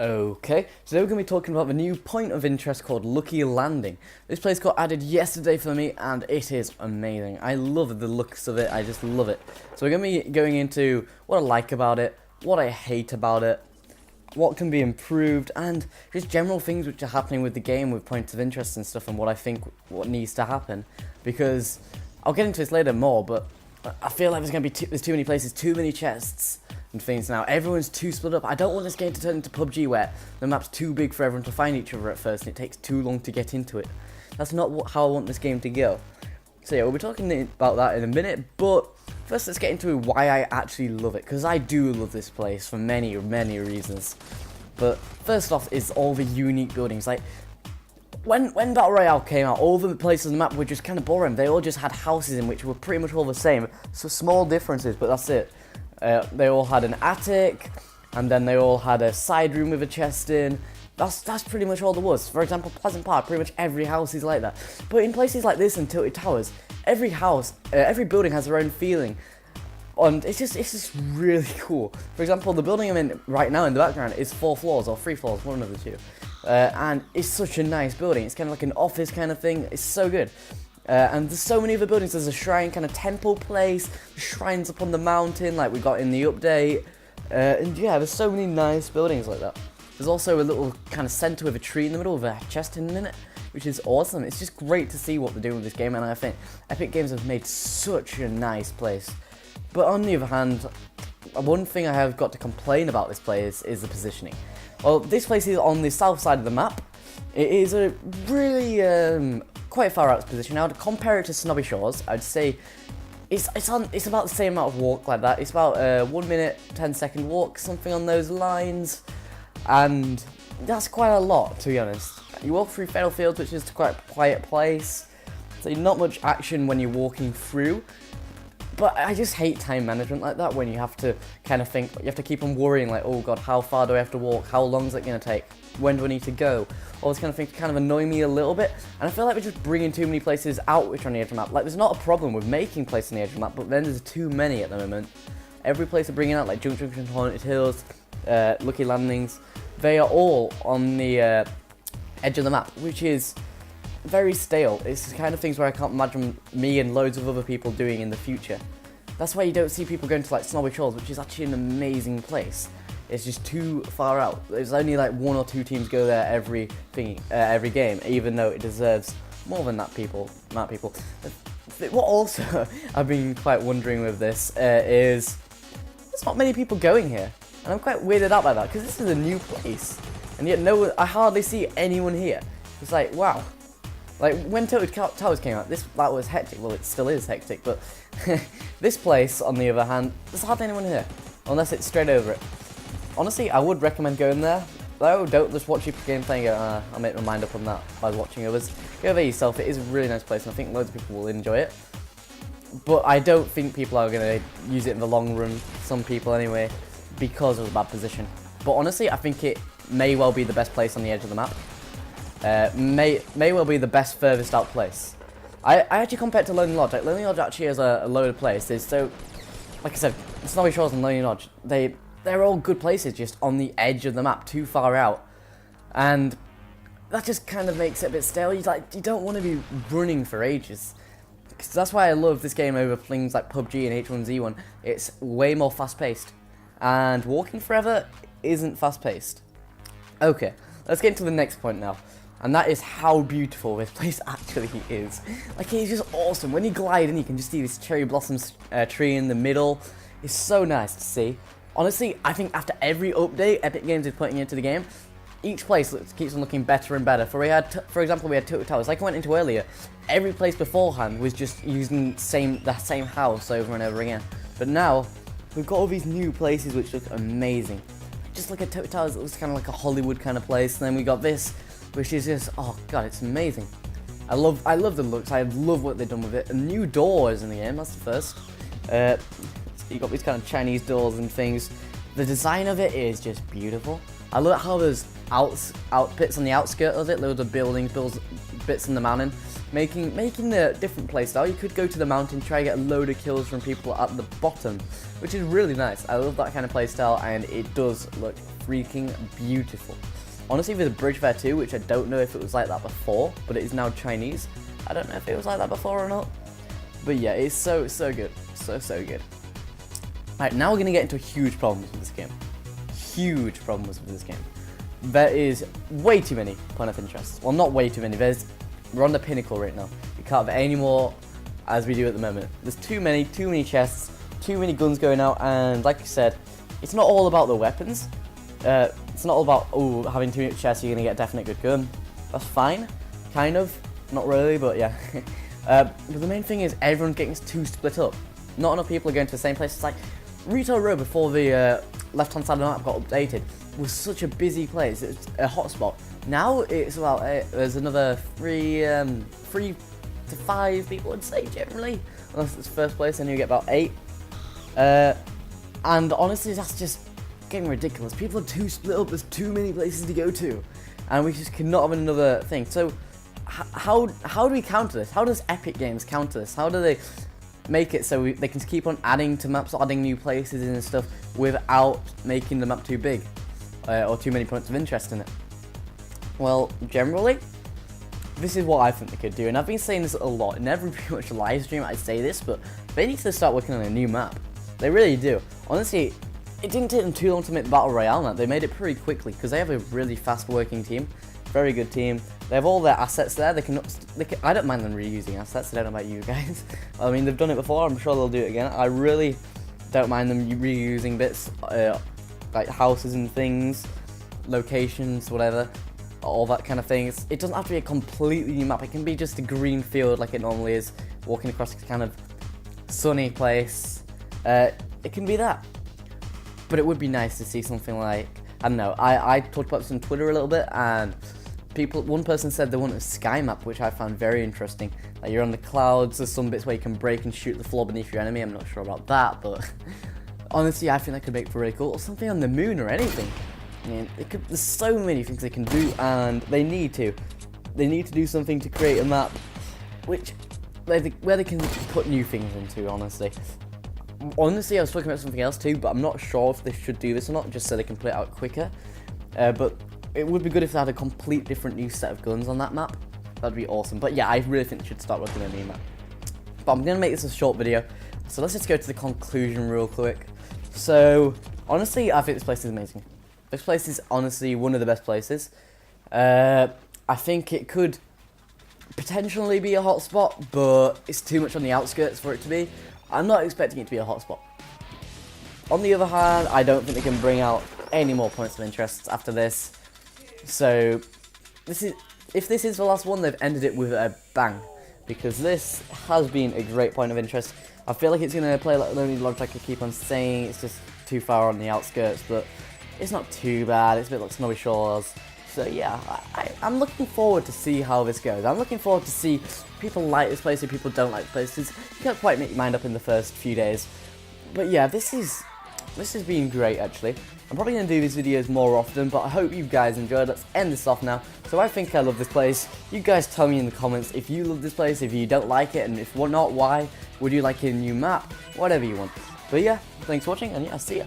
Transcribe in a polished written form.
Okay, today we're going to be talking about the new point of interest called Lucky Landing. This place got added yesterday for me and it is amazing. I love the looks of it, I just love it. So we're going to be going into what I like about it, what I hate about it, what can be improved, and just general things which are happening with the game with points of interest and stuff, and what I think what needs to happen. Because I'll get into this later more, but I feel like there's going to be there's too many places, too many chests and things now. Everyone's too split up. I don't want this game to turn into PUBG where the map's too big for everyone to find each other at first and it takes too long to get into it. That's not how I want this game to go. So yeah, we'll be talking about that in a minute, but first let's get into why I actually love it, because I do love this place for many reasons. But first off is all the unique buildings. Like, when Battle Royale came out, all the places on the map were just kind of boring. They all just had houses in which were pretty much all the same. So small differences, but that's it. They all had an attic, and then they all had a side room with a chest in. That's pretty much all there was. For example, Pleasant Park, pretty much every house is like that. But in places like this and Tilted Towers, every house, every building has their own feeling. And it's just really cool. For example, the building I'm in right now in the background is 4 floors or 3 floors, one of the two. And it's such a nice building. It's kind of like an office kind of thing. It's so good. And there's so many other buildings. There's a shrine kind of temple place, shrines up on the mountain like we got in the update. And yeah, there's so many nice buildings like that. There's also a little kind of center with a tree in the middle with a chest in it, which is awesome. It's just great to see what they're doing with this game, and I think Epic Games have made such a nice place. But on the other hand, one thing I have got to complain about this place is the positioning. Well, this place is on the south side of the map. It is a really quite far out position. Now, to compare it to Snobby Shores, I'd say it's about the same amount of walk like that. It's about 1 minute, 10-second walk, something on those lines, and that's quite a lot, to be honest. You walk through Fatal Fields, which is quite a quiet place, so not much action when you're walking through. But I just hate time management like that, when you have to kind of think, you have to keep on worrying like, oh god, how far do I have to walk? How long is it going to take? When do I need to go? All this kind of thing kind of annoy me a little bit, and I feel like we're just bringing too many places out which are on the edge of the map. Like, there's not a problem with making places on the edge of the map, but then there's too many at the moment. Every place they're bringing out, like Junk Junction, Haunted Hills, Lucky Landings, they are all on the edge of the map, which is very stale. It's the kind of things where I can't imagine me and loads of other people doing in the future. That's why you don't see people going to like Snobby Shores, which is actually an amazing place. It's just too far out. There's only like 1 or 2 teams go there every game, even though it deserves more than that amount of people. What also I've been quite wondering with this is there's not many people going here, and I'm quite weirded out by that, because this is a new place, and yet I hardly see anyone here. It's like, wow. Like, when Tilted Towers came out, that was hectic. Well, it still is hectic, but this place, on the other hand, there's hardly anyone here, unless it's straight over it. Honestly, I would recommend going there, though. Don't just watch your gameplay and go, I'll make my mind up on that by watching others. Go there yourself. It is a really nice place, and I think loads of people will enjoy it. But I don't think people are going to use it in the long run, some people anyway, because of the bad position. But honestly, I think it may well be the best place on the edge of the map. May well be the best furthest out place. I actually compare it to Lonely Lodge. Like, Lonely Lodge actually has a load of places. So, like I said, Snobby Shores and Lonely Lodge, they're all good places, just on the edge of the map, too far out. And that just kind of makes it a bit stale. You don't want to be running for ages. Because that's why I love this game over things like PUBG and H1Z1. It's way more fast-paced. And walking forever isn't fast-paced. Okay, let's get into the next point now. And that is how beautiful this place actually is. Like, it's just awesome. When you glide in, you can just see this cherry blossoms tree in the middle. It's so nice to see. Honestly, I think after every update Epic Games is putting into the game, each place keeps on looking better and better. For example, we had Tilted Towers. Like I went into earlier, every place beforehand was just using the same house over and over again. But now, we've got all these new places which look amazing. Just like at Tilted Towers, it was kind of like a Hollywood kind of place. And then we got this, which is just, oh god, it's amazing. I love the looks. I love what they've done with it. And new doors in the game. That's the first. You got these kind of Chinese doors and things. The design of it is just beautiful. I love how there's outfits on the outskirts of it, loads of buildings, bits in the mountain, making the different play style. You could go to the mountain, try and get a load of kills from people at the bottom, which is really nice. I love that kind of play style, and it does look freaking beautiful. Honestly, there's a bridge there too, which I don't know if it was like that before, but it is now Chinese. I don't know if it was like that before or not. But yeah, it's so good. So good. Alright, now we're going to get into huge problems with this game. Huge problems with this game. There is way too many point of interest. Well, not way too many. We're on the pinnacle right now. We can't have any more as we do at the moment. There's too many chests, too many guns going out, and like I said, it's not all about the weapons. It's not all about, oh, having too many chests, you're going to get a definite good gun. That's fine. Kind of. Not really, but yeah. But the main thing is everyone getting too split up. Not enough people are going to the same place. It's like Retail Row before the left-hand side of the map got updated was such a busy place. It's a hotspot. Now it's about there's another 3 to 5 people, I'd say, generally. Unless it's first place, then you get about 8. And honestly, that's just getting ridiculous. People are too split up. There's too many places to go to, and we just cannot have another thing. So how do we counter this? How does Epic Games counter this? How do they make it so they can keep on adding to maps, adding new places and stuff without making the map too big or too many points of interest in it? Well, generally, this is what I think they could do, and I've been saying this a lot. In every pretty much live stream I say this, but they need to start working on a new map. They really do. Honestly, it didn't take them too long to make the Battle Royale map. They made it pretty quickly because they have a really fast working team. Very good team. They have all their assets there. They can I don't mind them reusing assets. I don't know about you guys. I mean, they've done it before. I'm sure they'll do it again. I really don't mind them reusing bits, like houses and things, locations, whatever, all that kind of things. It doesn't have to be a completely new map. It can be just a green field like it normally is, walking across a kind of sunny place. It can be that. But it would be nice to see something like, I don't know, I talked about this on Twitter a little bit, and one person said they want a sky map, which I found very interesting. Like, you're on the clouds, there's some bits where you can break and shoot the floor beneath your enemy. I'm not sure about that, but honestly, I think that could make for really cool. Or something on the moon or anything. I mean, there's so many things they can do, and they need to. They need to do something to create a map where they can put new things into, honestly. Honestly, I was talking about something else too, but I'm not sure if they should do this or not, just so they can play it out quicker. But it would be good if they had a complete different new set of guns on that map. That'd be awesome. But yeah, I really think they should start working on a new map. But I'm going to make this a short video, so let's just go to the conclusion real quick. So, honestly, I think this place is amazing. This place is honestly one of the best places. I think it could potentially be a hotspot, but it's too much on the outskirts for it to be. I'm not expecting it to be a hotspot. On the other hand, I don't think they can bring out any more points of interest after this. So, if this is the last one, they've ended it with a bang. Because this has been a great point of interest. I feel like it's going to play like Lonely Lodge, like I keep on saying. It's just too far on the outskirts, but it's not too bad. It's a bit like Snowy Shores. So yeah, I'm looking forward to see how this goes. I'm looking forward to see people like this place and people don't like the place. You can't quite make your mind up in the first few days. But yeah, this has been great actually. I'm probably going to do these videos more often, but I hope you guys enjoyed. Let's end this off now. So I think I love this place. You guys tell me in the comments if you love this place, if you don't like it, and if not, why. Would you like a new map? Whatever you want. But yeah, thanks for watching, and yeah, I'll see ya.